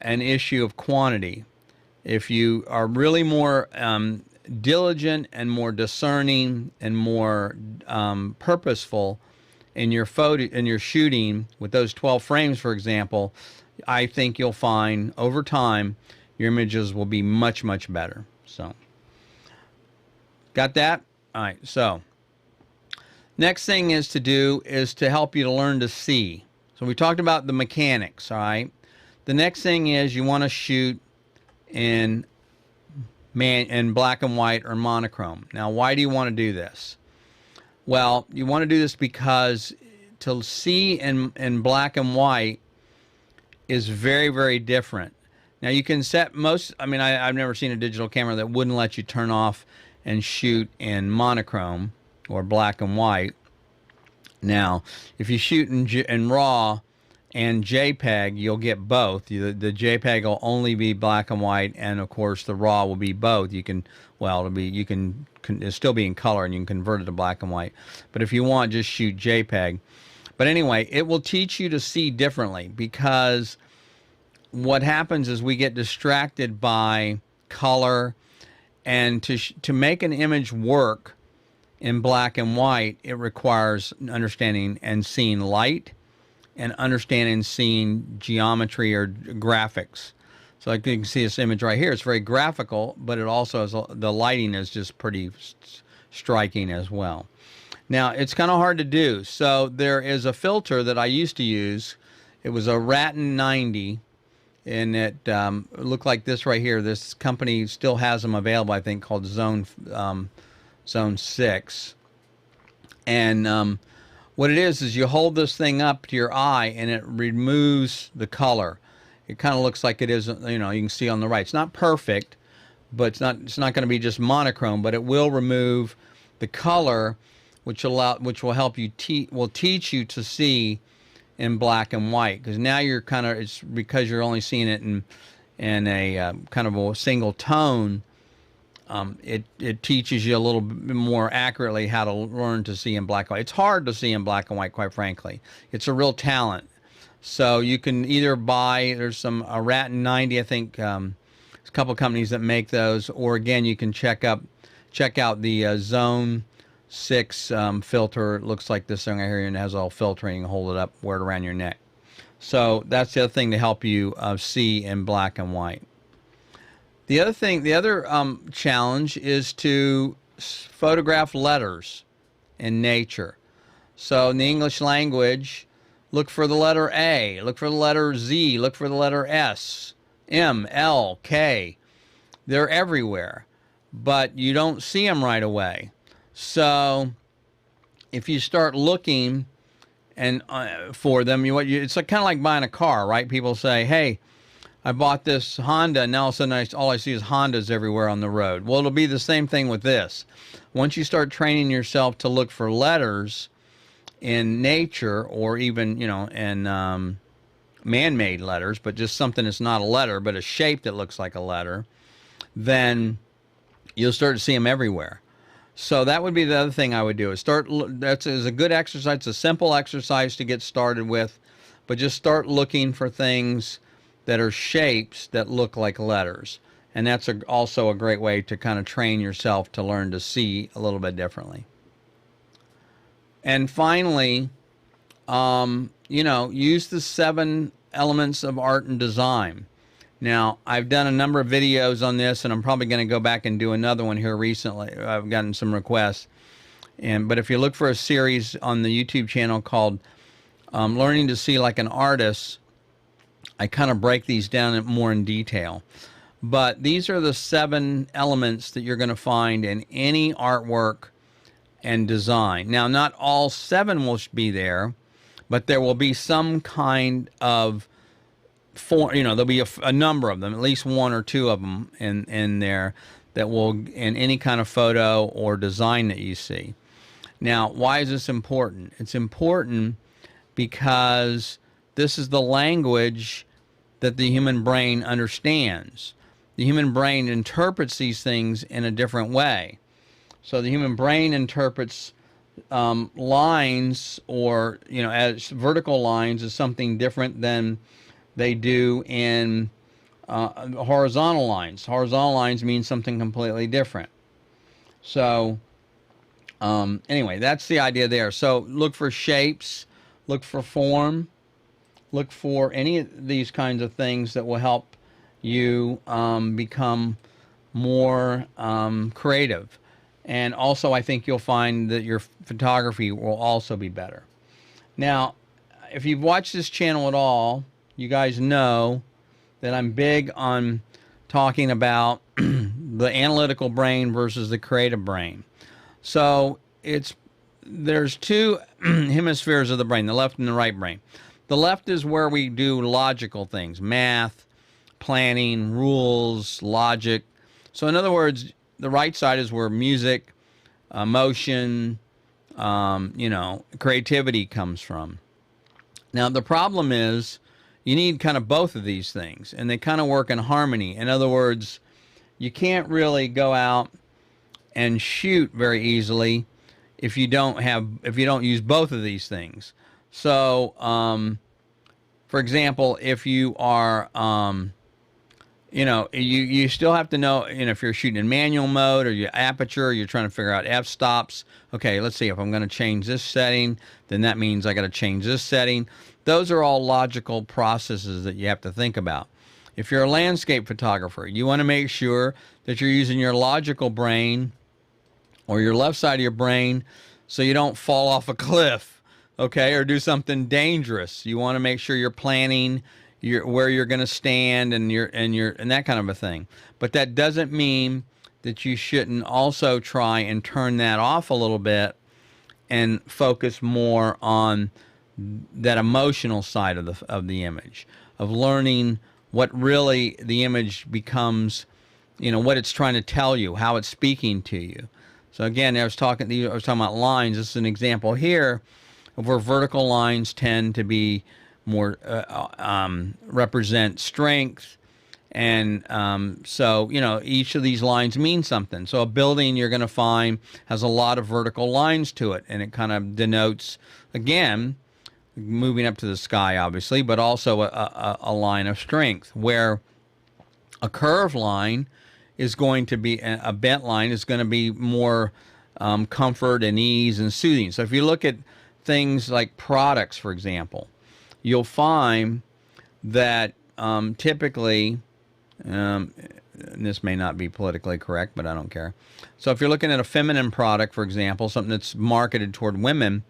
an issue of quantity. If you are really more diligent and more discerning and more purposeful in your shooting with those 12 frames, for example, I think you'll find over time your images will be much, much better. So, got that? All right. So, next thing is to help you to learn to see. So we talked about the mechanics. All right. The next thing is you want to shoot in black and white or monochrome. Now, why do you want to do this? Well, you want to do this because to see in black and white is very, very different. Now, you can set I've never seen a digital camera that wouldn't let you turn off and shoot in monochrome or black and white. Now, if you shoot in RAW and JPEG, you'll get both. The JPEG will only be black and white, and of course the RAW will be both. It'll still be in color, and you can convert it to black and white. But if you want, just shoot JPEG. But anyway, it will teach you to see differently, because what happens is we get distracted by color, and to make an image work in black and white, it requires understanding and seeing light, and understanding and seeing geometry or graphics. So like you can see this image right here. It's very graphical, but it also has the lighting is just pretty striking as well. Now, it's kind of hard to do. So there is a filter that I used to use. It was a Ratten 90, and it looked like this right here. This company still has them available, I think, called Zone 6. And what it is you hold this thing up to your eye, and it removes the color. It kind of looks like it is, you can see on the right. It's not perfect, but it's not going to be just monochrome, but it will remove the color, which will help you teach you to see in black and white, because now it's because you're only seeing it in a kind of a single tone. It teaches you a little bit more accurately how to learn to see in black and white. It's hard to see in black and white, quite frankly. It's a real talent. So you can either there's a Ratten 90, I think, there's a couple of companies that make those, or again, you can check out the Zone 6 filter. It looks like this thing right here, and it has all filtering. You can hold it up, wear it around your neck. So that's the other thing to help you see in black and white. The other challenge is to photograph letters in nature. So in the English language, look for the letter A, look for the letter Z, look for the letter S, M, L, K. They're everywhere, but you don't see them right away. So if you start looking for them, it's kind of like buying a car, right? People say, hey, I bought this Honda, and now all of a sudden all I see is Hondas everywhere on the road. Well, it'll be the same thing with this. Once you start training yourself to look for letters in nature, or even, in man-made letters, but just something that's not a letter, but a shape that looks like a letter, then you'll start to see them everywhere. So that would be the other thing I would do. That's a good exercise. It's a simple exercise to get started with, but just start looking for things that are shapes that look like letters. And that's also a great way to kind of train yourself to learn to see a little bit differently. And finally, use the 7 elements of art and design. Now, I've done a number of videos on this, and I'm probably going to go back and do another one here recently. I've gotten some requests. But if you look for a series on the YouTube channel called Learning to See Like an Artist, I kind of break these down more in detail. But these are the 7 elements that you're going to find in any artwork and design. Now, not all 7 will be there, but there will be some kind of there'll be a number of them, at least 1 or 2 of them in there that will, in any kind of photo or design that you see. Now, why is this important? It's important because this is the language that the human brain understands. The human brain interprets these things in a different way. So the human brain interprets lines, or as vertical lines, as something different than they do in horizontal lines. Horizontal lines mean something completely different. So anyway, that's the idea there. So look for shapes, look for form, look for any of these kinds of things that will help you become more creative. And also, I think you'll find that your photography will also be better. Now, if you've watched this channel at all, you guys know that I'm big on talking about the analytical brain versus the creative brain. So there's 2 hemispheres of the brain, the left and the right brain. The left is where we do logical things, math, planning, rules, logic. So in other words, the right side is where music, emotion, creativity comes from. Now, the problem is you need kind of both of these things, and they kind of work in harmony. In other words, you can't really go out and shoot very easily if you don't use both of these things. So, for example, if you are you still have to know, if you're shooting in manual mode, or your aperture, you're trying to figure out f-stops. Okay, let's see, if I'm going to change this setting, then that means I got to change this setting. Those are all logical processes that you have to think about. If you're a landscape photographer, you want to make sure that you're using your logical brain, or your left side of your brain, so you don't fall off a cliff, okay, or do something dangerous. You want to make sure you're planning where you're going to stand and that kind of a thing. But that doesn't mean that you shouldn't also try and turn that off a little bit and focus more on that emotional side of the image, of learning what really the image becomes, what it's trying to tell you, how it's speaking to you. So again, I was talking about lines. This is an example here of where vertical lines tend to be more represent strength, and so each of these lines means something. So a building, you're going to find, has a lot of vertical lines to it, and it kind of denotes, again, moving up to the sky, obviously, but also a line of strength, where a curved line is going to be, a bent line is going to be more comfort and ease and soothing. So if you look at things like products, for example, you'll find that typically, and this may not be politically correct, but I don't care. So if you're looking at a feminine product, for example, something that's marketed toward women,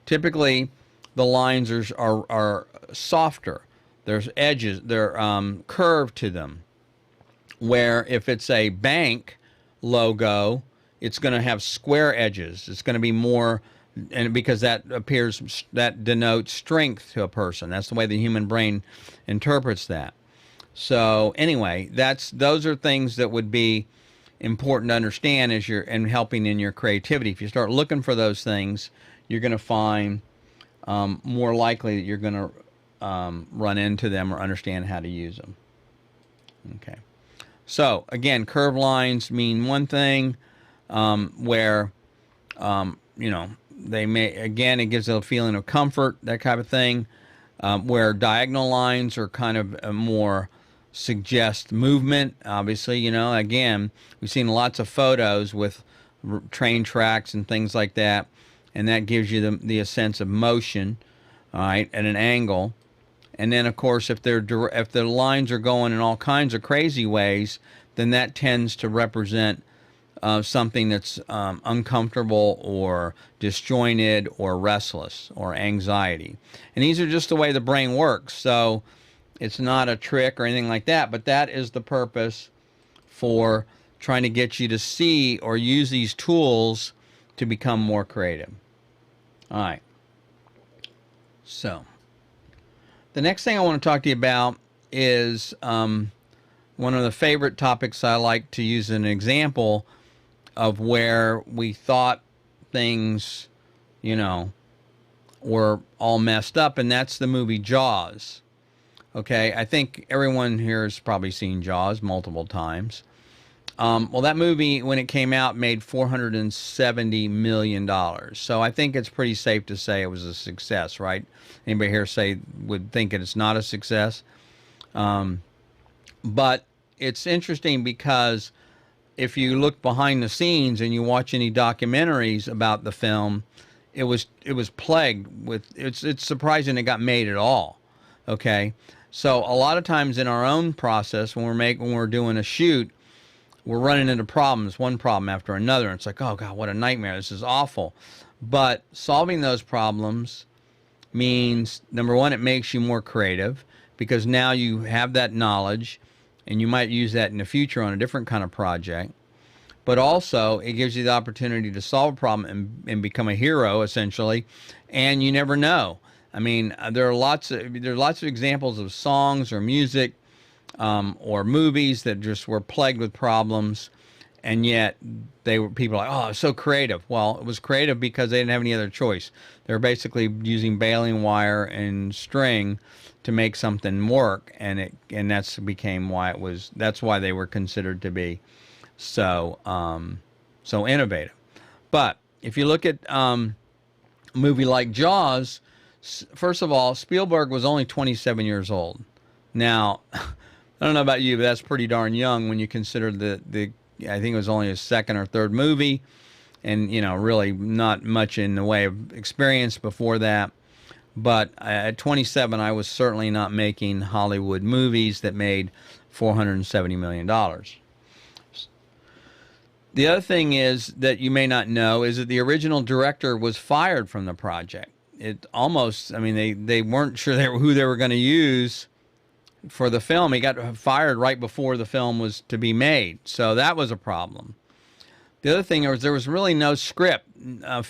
typically the lines are softer. There's edges, they're curved to them. Where if it's a bank logo, it's going to have square edges. It's going to be more, and because that denotes strength to a person. That's the way the human brain interprets that. So anyway, those are things that would be important to understand as you're helping in your creativity. If you start looking for those things, you're going to find more likely that you're going to run into them or understand how to use them. Okay. So again, curved lines mean one thing, where they may, again, it gives a feeling of comfort, that kind of thing, where diagonal lines are kind of more suggest movement. Obviously, again, we've seen lots of photos with train tracks and things like that, and that gives you the sense of motion, all right, at an angle. And then, of course, if the lines are going in all kinds of crazy ways, then that tends to represent something that's uncomfortable or disjointed or restless or anxiety. And these are just the way the brain works. So it's not a trick or anything like that, but that is the purpose for trying to get you to see or use these tools to become more creative. All right. So the next thing I want to talk to you about is one of the favorite topics I like to use as an example of where we thought things, were all messed up, and that's the movie Jaws. Okay, I think everyone here has probably seen Jaws multiple times. Well, that movie, when it came out, made $470 million. So I think it's pretty safe to say it was a success, right? Anybody here would think it's not a success? But it's interesting because if you look behind the scenes and you watch any documentaries about the film, it was plagued with, it's surprising it got made at all. Okay, so a lot of times in our own process, when we're doing a shoot, we're running into problems, one problem after another. And it's like, oh God, what a nightmare! This is awful. But solving those problems means, number one, it makes you more creative because now you have that knowledge, and you might use that in the future on a different kind of project. But also, it gives you the opportunity to solve a problem and become a hero, essentially. And you never know. I mean, there are lots of examples of songs or music or movies that just were plagued with problems, and yet people were like, oh, it's so creative. Well, it was creative because they didn't have any other choice. They were basically using baling wire and string to make something work, and that's why they were considered to be so innovative. But if you look at a movie like Jaws, first of all, Spielberg was only 27 years old. Now, I don't know about you, but that's pretty darn young when you consider I think it was only his second or third movie, and really not much in the way of experience before that. But at 27, I was certainly not making Hollywood movies that made $470 million. The other thing is that you may not know is that the original director was fired from the project. They weren't sure who they were going to use for the film. He got fired right before the film was to be made. So that was a problem. The other thing was there was really no script.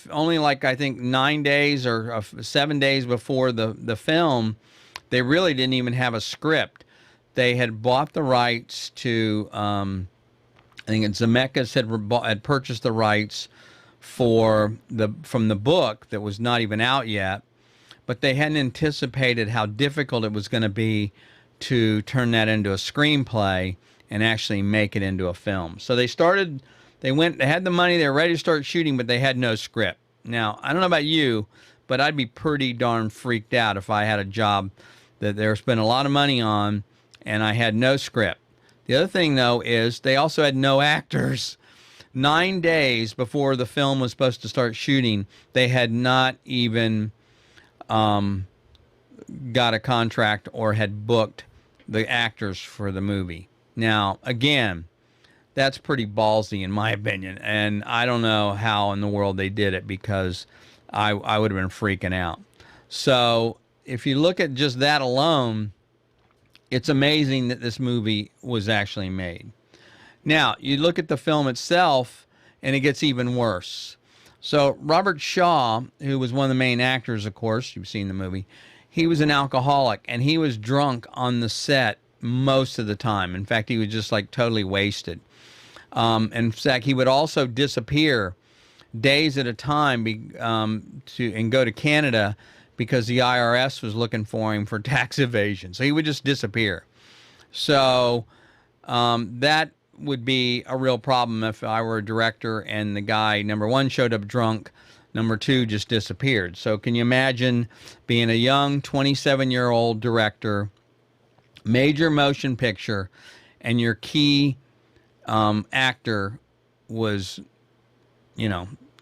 Only I think 9 days or 7 days before the film, they really didn't even have a script. They had bought the rights to, I think Zemeckis had purchased the rights from the book that was not even out yet, but they hadn't anticipated how difficult it was going to be to turn that into a screenplay and actually make it into a film. So they had the money, they were ready to start shooting, but they had no script. Now, I don't know about you, but I'd be pretty darn freaked out if I had a job that they were spending a lot of money on and I had no script. The other thing, though, is they also had no actors. 9 days before the film was supposed to start shooting, they had not even got a contract or had booked the actors for the movie. Now, again, that's pretty ballsy in my opinion, and I don't know how in the world they did it because I would have been freaking out. So if you look at just that alone, it's amazing that this movie was actually made. Now, you look at the film itself, and it gets even worse. So Robert Shaw, who was one of the main actors, of course, you've seen the movie, he was an alcoholic, and he was drunk on the set most of the time. In fact, he was just totally wasted. In fact, he would also disappear days at a time and go to Canada because the IRS was looking for him for tax evasion. So he would just disappear. So that would be a real problem if I were a director and the guy, number one, showed up drunk, number two, just disappeared. So can you imagine being a young 27-year-old director major motion picture, and your key actor was,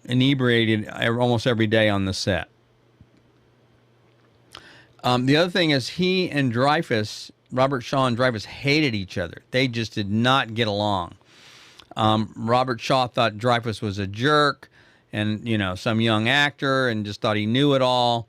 inebriated almost every day on the set. The other thing is he and Dreyfuss, Robert Shaw and Dreyfuss, hated each other. They just did not get along. Robert Shaw thought Dreyfuss was a jerk and, some young actor, and just thought he knew it all.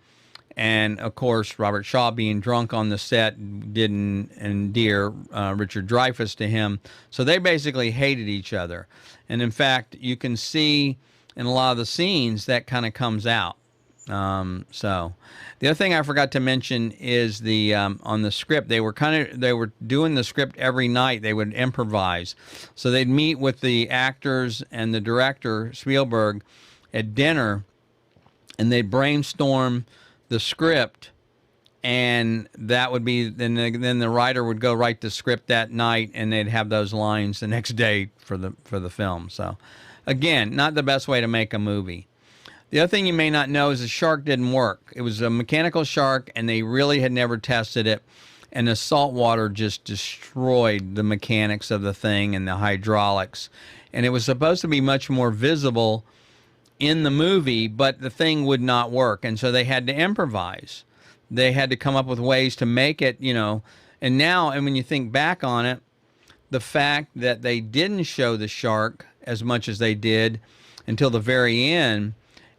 And, of course, Robert Shaw, being drunk on the set, didn't endear Richard Dreyfuss to him. So they basically hated each other. And, in fact, you can see in a lot of the scenes that kind of comes out. So the other thing I forgot to mention is the on the script, they were doing the script every night. They would improvise. So they'd meet with the actors and the director, Spielberg, at dinner, and they'd brainstorm the script, and that would be then the writer would go write the script that night, and they'd have those lines the next day for the film. So again, not the best way to make a movie. The other thing you may not know is the shark didn't work. It was a mechanical shark, and they really had never tested it, and the salt water just destroyed the mechanics of the thing and the hydraulics. And it was supposed to be much more visible in the movie, but the thing would not work, and so they had to improvise. They had to come up with ways to make it, and when you think back on it, the fact that they didn't show the shark as much as they did until the very end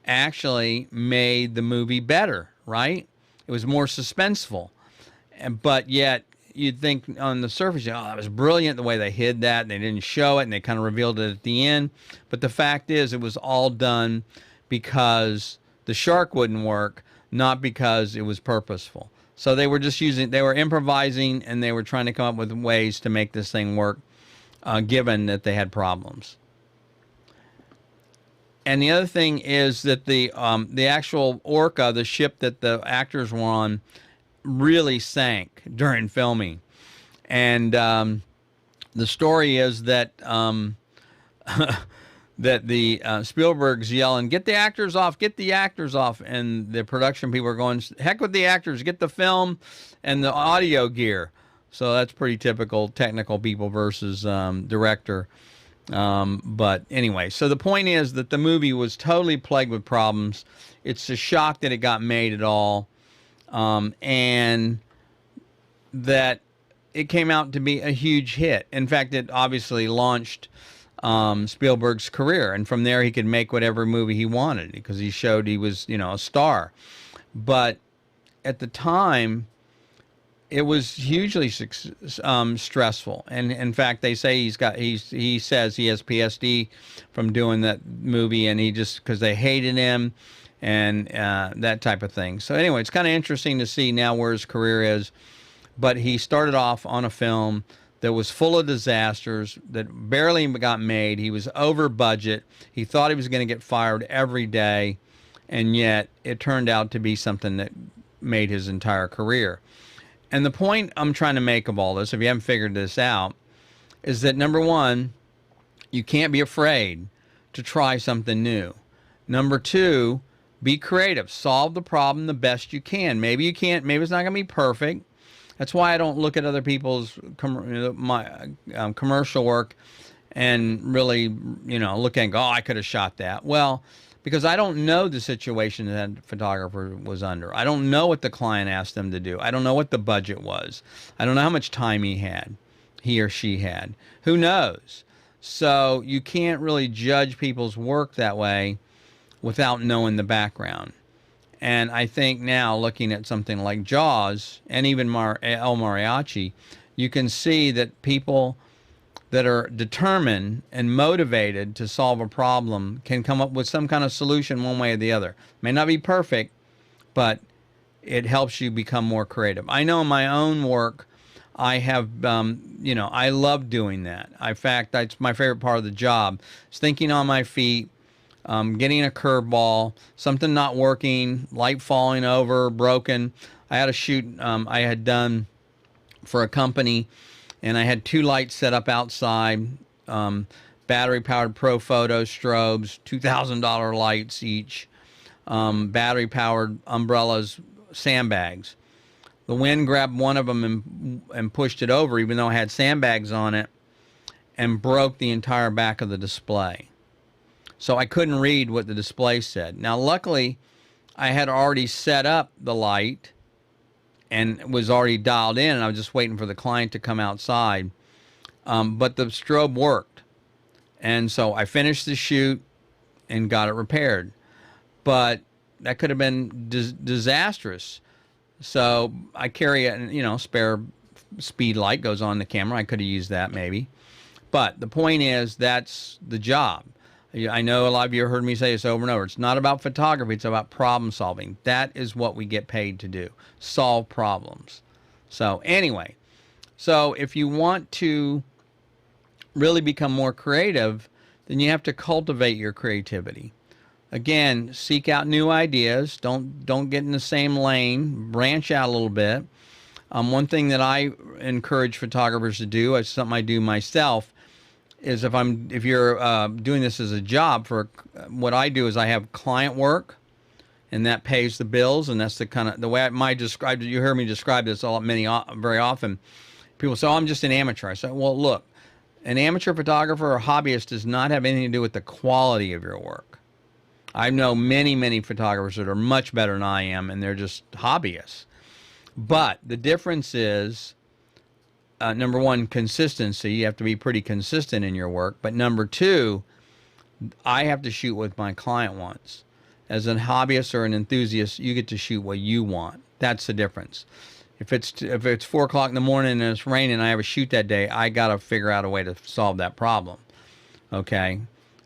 actually made the movie better, right? It was more suspenseful. But yet, you'd think on the surface, that was brilliant the way they hid that, and they didn't show it, and they kind of revealed it at the end. But the fact is, it was all done because the shark wouldn't work, not because it was purposeful. So they were they were improvising, and they were trying to come up with ways to make this thing work, given that they had problems. And the other thing is that the actual Orca, the ship that the actors were on, really sank during filming. And the story is that that the Spielberg's yelling, "Get the actors off! Get the actors off!" And the production people are going, "Heck with the actors! Get the film and the audio gear." So that's pretty typical technical people versus director. But anyway, so the point is that the movie was totally plagued with problems. It's a shock that it got made at all, and that it came out to be a huge hit. In fact, it obviously launched Spielberg's career, and from there he could make whatever movie he wanted because he showed he was, a star. But at the time, it was hugely stressful, and in fact, they say he says he has PSD from doing that movie, and he just because they hated him, and that type of thing. So anyway, it's kind of interesting to see now where his career is. But he started off on a film that was full of disasters, that barely got made. He was over budget. He thought he was going to get fired every day, and yet it turned out to be something that made his entire career. And the point I'm trying to make of all this, if you haven't figured this out, is that number one, you can't be afraid to try something new. Number two, be creative. Solve the problem the best you can. Maybe you can't. Maybe it's not going to be perfect. That's why I don't look at other people's commercial work and really, look and go, I could have shot that. Well, because I don't know the situation that the photographer was under. I don't know what the client asked them to do. I don't know what the budget was. I don't know how much time he or she had. Who knows? So you can't really judge people's work that way without knowing the background. And I think now, looking at something like Jaws and even El Mariachi, you can see that people that are determined and motivated to solve a problem can come up with some kind of solution one way or the other. May not be perfect, but it helps you become more creative. I know in my own work, I have, I love doing that. In fact, that's my favorite part of the job. It's thinking on my feet, getting a curveball, something not working, light falling over, broken. I had a shoot I had done for a company, and I had 2 lights set up outside, battery-powered Profoto strobes, $2,000 lights each, battery-powered umbrellas, sandbags. the wind grabbed one of them and pushed it over, even though it had sandbags on it, and broke the entire back of the display. So I couldn't read what the display said. Now, luckily, I had already set up the light and was already dialed in, and I was just waiting for the client to come outside. But the strobe worked. And so I finished the shoot and got it repaired. But that could have been disastrous. So I carry a spare speed light goes on the camera. I could have used that maybe. But the point is, that's the job. I know a lot of you have heard me say this over and over. It's not about photography. It's about problem solving. That is what we get paid to do. Solve problems. So anyway, so if you want to really become more creative, then you have to cultivate your creativity. Again, seek out new ideas. Don't get in the same lane. Branch out a little bit. One thing that I encourage photographers to do, it's something I do myself, is if you're doing this as a job, what I do is I have client work, and that pays the bills, and that's the way I might describe it. You hear me describe this very often. People say, "Oh, I'm just an amateur." I say, "Well, look, an amateur photographer or hobbyist does not have anything to do with the quality of your work." I know many photographers that are much better than I am, and they're just hobbyists. But the difference is, number one, consistency. You have to be pretty consistent in your work. But number two, I have to shoot what my client wants. As a hobbyist or an enthusiast, you get to shoot what you want. That's the difference. If it's 4 o'clock in the morning and it's raining and I have a shoot that day, I got to figure out a way to solve that problem. Okay?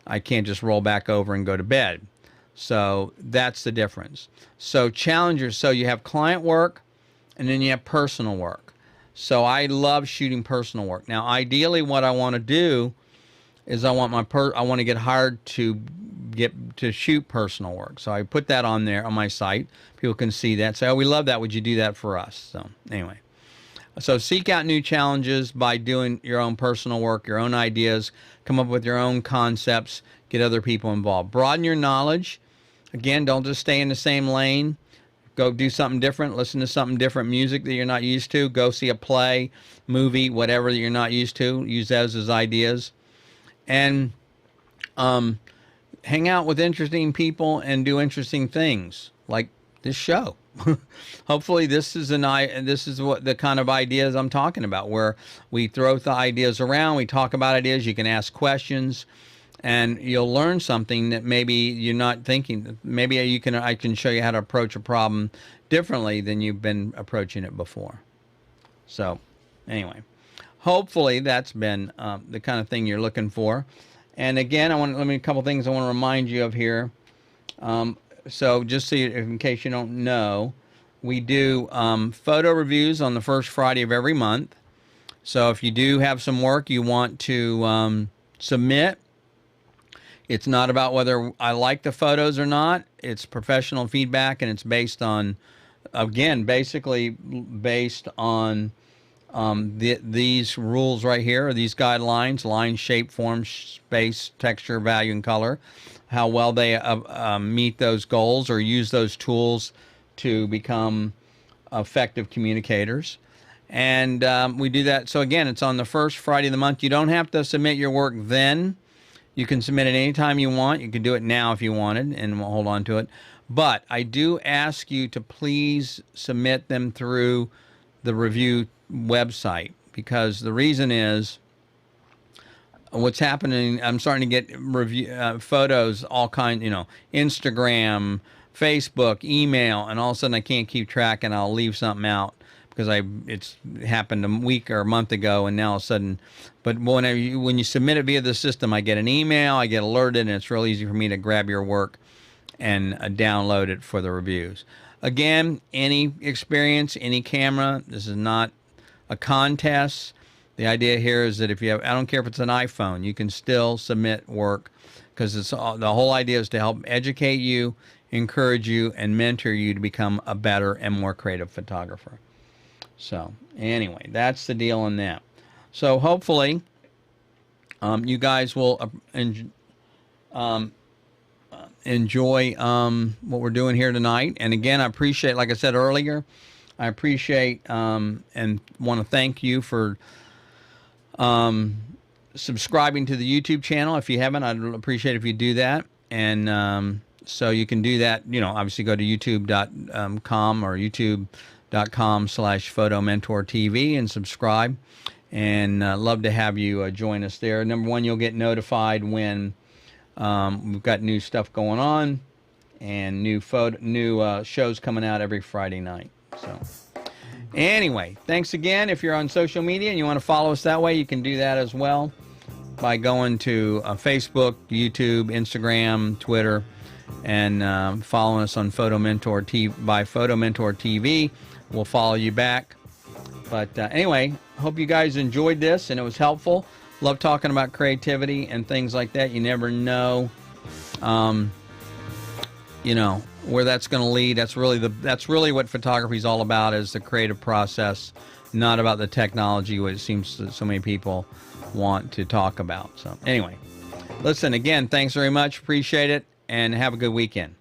I can't just roll back over and go to bed. So that's the difference. So challengers, so you have client work and then you have personal work. So I love shooting personal work. Now, ideally what I want to do is I want to get hired to shoot personal work. So I put that on there on my site. People can see that. Say, "Oh, we love that. Would you do that for us?" So anyway. So seek out new challenges by doing your own personal work, your own ideas, come up with your own concepts, get other people involved. Broaden your knowledge. Again, don't just stay in the same lane. Go do something different. Listen to something different, music that you're not used to. Go see a play, movie, whatever that you're not used to. Use those as ideas. And hang out with interesting people and do interesting things like this show. Hopefully this is what the kind of ideas I'm talking about, where we throw the ideas around, we talk about ideas, you can ask questions, and you'll learn something that maybe you're not thinking. Maybe I can show you how to approach a problem differently than you've been approaching it before. So anyway, hopefully that's been the kind of thing you're looking for. And again, a couple things I want to remind you of here. So just so in case you don't know, we do photo reviews on the first Friday of every month. So if you do have some work you want to submit, it's not about whether I like the photos or not. It's professional feedback, and it's based on, again, basically based on these rules right here, or these guidelines: line, shape, form, space, texture, value, and color. How well they meet those goals or use those tools to become effective communicators. And we do that. So again, it's on the first Friday of the month. You don't have to submit your work then. You can submit it anytime you want. You can do it now if you wanted, and we'll hold on to it. But I do ask you to please submit them through the review website, because the reason is what's happening, I'm starting to get review photos, all kinds, Instagram, Facebook, email, and all of a sudden I can't keep track and I'll leave something out because it's happened a week or a month ago, and now all of a sudden, but when you submit it via the system, I get an email, I get alerted, and it's real easy for me to grab your work and download it for the reviews. Again, any experience, any camera, this is not a contest. The idea here is that if you have, I don't care if it's an iPhone, you can still submit work, because the whole idea is to help educate you, encourage you, and mentor you to become a better and more creative photographer. So anyway, that's the deal on that. So hopefully you guys will enjoy what we're doing here tonight. And again, I appreciate, like I said earlier, I appreciate and want to thank you for subscribing to the YouTube channel. If you haven't, I'd appreciate if you do that. And so you can do that, obviously go to youtube.com or youtube.com/photomentortv and subscribe. And love to have you join us there. Number one, you'll get notified when we've got new stuff going on and new shows coming out every Friday night. So anyway, thanks again. If you're on social media and you want to follow us that way, you can do that as well by going to Facebook, YouTube, Instagram, Twitter, and following us on Photo Mentor TV by Photo Mentor TV. We'll follow you back. But anyway, hope you guys enjoyed this and it was helpful. Love talking about creativity and things like that. You never know, where that's going to lead. That's really what photography is all about, is the creative process, not about the technology, which it seems that so many people want to talk about. So anyway, listen, again, thanks very much. Appreciate it, and have a good weekend.